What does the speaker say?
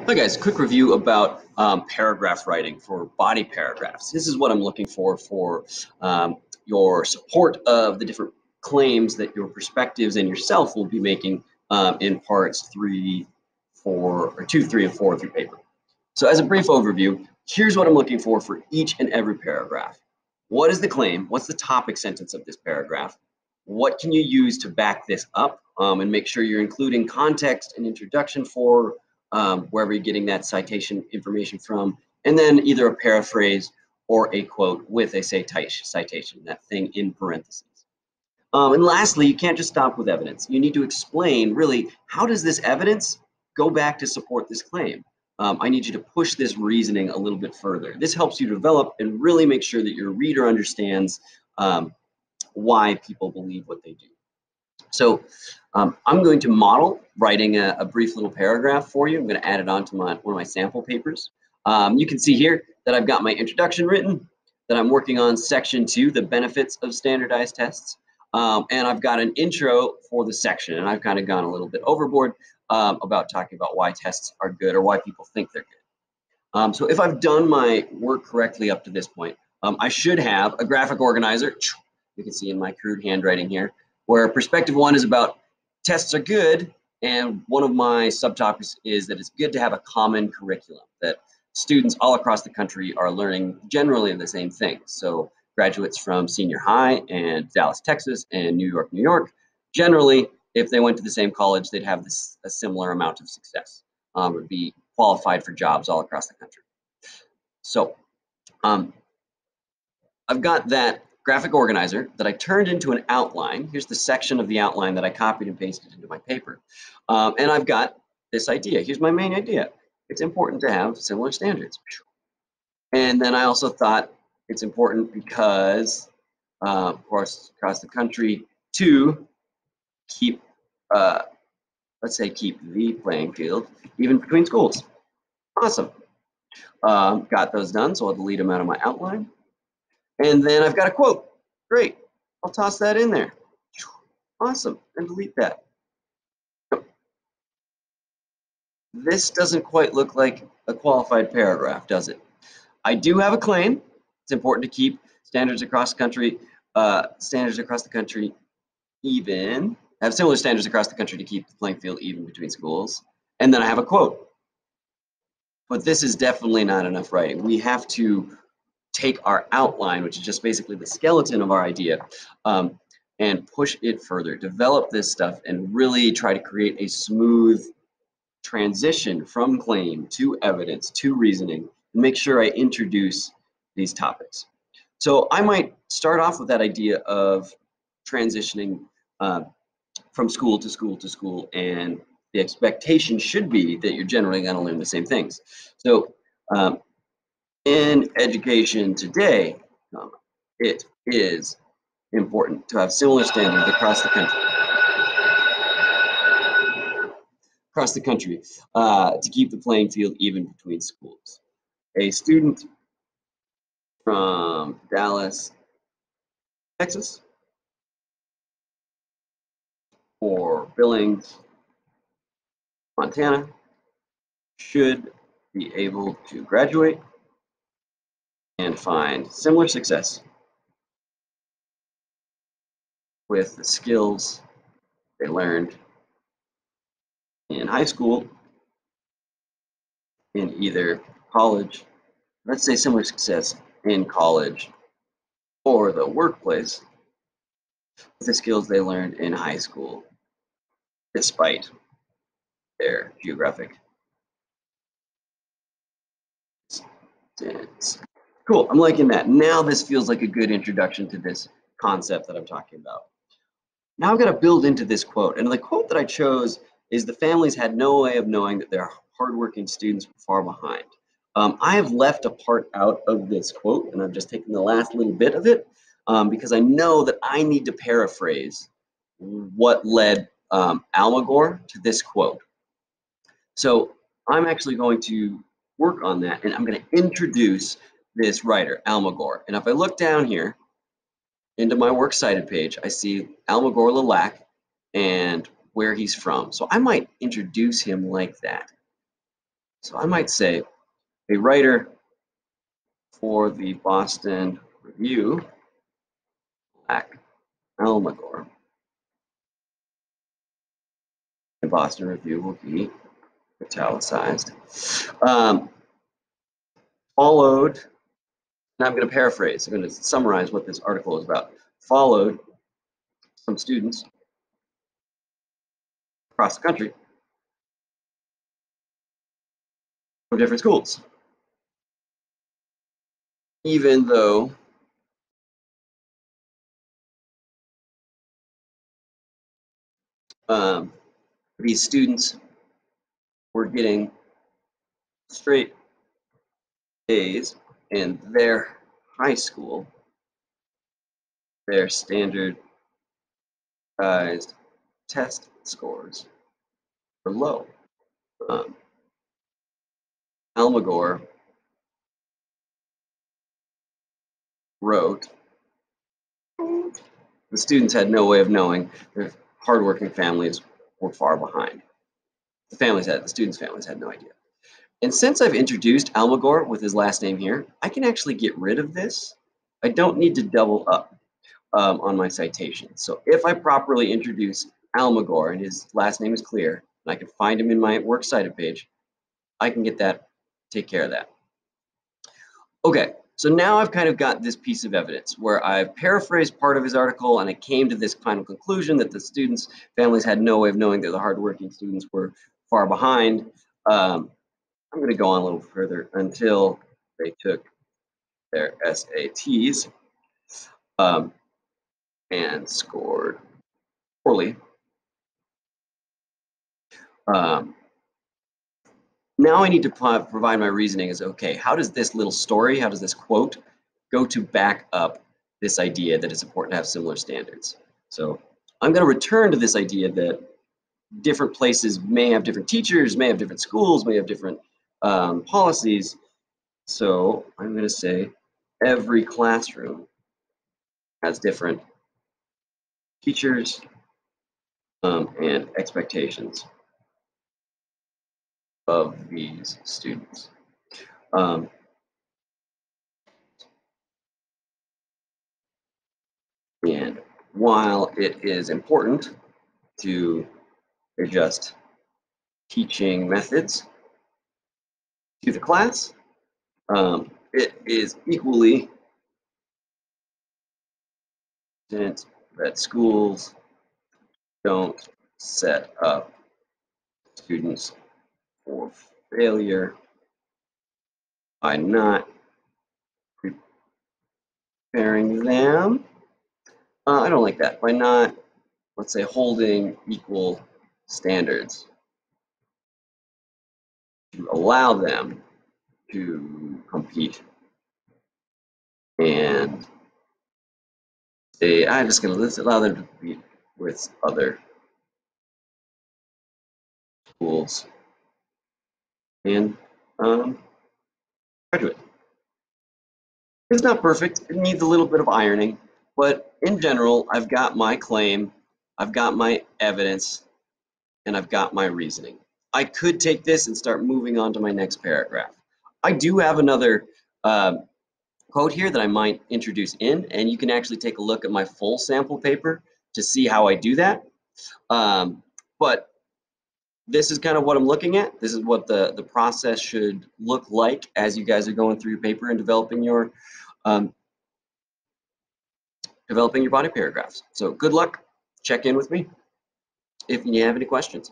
Hi guys, quick review about paragraph writing for body paragraphs. This is what I'm looking for your support of the different claims that your perspectives and yourself will be making in parts 3, 4, or 2, 3, and 4 of your paper. So as a brief overview, here's what I'm looking for each and every paragraph. What is the claim? What's the topic sentence of this paragraph? What can you use to back this up and make sure you're including context and introduction for wherever you're getting that citation information from, and then either a paraphrase or a quote with a citation, that thing in parentheses. And lastly, you can't just stop with evidence. You need to explain really, how does this evidence go back to support this claim? I need you to push this reasoning a little bit further. This helps you develop and really make sure that your reader understands why people believe what they do. So I'm going to model writing a brief little paragraph for you. I'm going to add it onto one of my sample papers. You can see here that I've got my introduction written, that I'm working on section 2, the benefits of standardized tests. And I've got an intro for the section, and I've kind of gone a little bit overboard about talking about why tests are good or why people think they're good. So if I've done my work correctly up to this point, I should have a graphic organizer. You can see in my crude handwriting here, where perspective 1 is about tests are good, and one of my subtopics is that it's good to have a common curriculum, that students all across the country are learning generally the same things. So graduates from senior high and Dallas, Texas, and New York, generally, if they went to the same college, they'd have a similar amount of success, would be qualified for jobs all across the country. So I've got that graphic organizer that I turned into an outline. Here's the section of the outline that I copied and pasted into my paper. And I've got this idea. Here's my main idea. It's important to have similar standards. And then I also thought it's important because, of course, across the country, to keep, let's say, keep the playing field even between schools. Awesome. Got those done, so I'll delete them out of my outline. And then I've got a quote. Great. I'll toss that in there. Awesome. And delete that. This doesn't quite look like a qualified paragraph, does it? I do have a claim. It's important to keep standards across the country even, have similar standards across the country to keep the playing field even between schools. And then I have a quote. But this is definitely not enough writing. We have to take our outline, which is just basically the skeleton of our idea, and push it further, develop this stuff, and really try to create a smooth transition from claim to evidence to reasoning, and make sure I introduce these topics. So I might start off with that idea of transitioning from school to school to school, and the expectation should be that you're generally going to learn the same things. So in education today, it is important to have similar standards across the country, to keep the playing field even between schools. A student from Dallas, Texas, or Billings, Montana, should be able to graduate and find similar success with the skills they learned in high school, in either college, let's say similar success in college or the workplace, with the skills they learned in high school, despite their geographic distance. Cool, I'm liking that. Now this feels like a good introduction to this concept that I'm talking about. Now I've got to build into this quote. And the quote that I chose is, the families had no way of knowing that their hardworking students were far behind. I have left a part out of this quote, and I've just taken the last little bit of it because I know that I need to paraphrase what led Almagor to this quote. So I'm actually going to work on that, and I'm going to introduce this writer, Almagor. And if I look down here into my works cited page, I see Almagor Lalac and where he's from. So I might introduce him like that. So I might say a writer for the Boston Review, Black Almagor. The Boston Review will be italicized. Followed, and I'm going to paraphrase, I'm going to summarize what this article is about. Followed some students across the country from different schools. Even though these students were getting straight A's in their high school, their standardized test scores were low. Almagor wrote, the students had no way of knowing their hardworking families were far behind. The students' families had no idea. And since I've introduced Almagor with his last name here, I can actually get rid of this. I don't need to double up on my citation. So if I properly introduce Almagor and his last name is clear, and I can find him in my works cited page, I can get that, take care of that. Okay, so now I've kind of got this piece of evidence where I've paraphrased part of his article and I came to this final conclusion that the students' families had no way of knowing that the hardworking students were far behind. I'm going to go on a little further until they took their SATs and scored poorly. Now I need to provide my reasoning as, okay, how does this little story, how does this quote go to back up this idea that it's important to have similar standards? So I'm going to return to this idea that different places may have different teachers, may have different schools, may have different policies. So I'm going to say every classroom has different teachers and expectations of these students. And while it is important to adjust teaching methods to the class, it is equally important that schools don't set up students for failure by not preparing them. I don't like that. By not, let's say, holding equal standards to allow them to compete. And I'm just going to allow them to compete with other schools and graduate. It's not perfect. It needs a little bit of ironing, but in general, I've got my claim, I've got my evidence, and I've got my reasoning. I could take this and start moving on to my next paragraph. I do have another quote here that I might introduce in, and you can actually take a look at my full sample paper to see how I do that. But this is kind of what I'm looking at. This is what the process should look like as you guys are going through your paper and developing your body paragraphs. So good luck. Check in with me if you have any questions.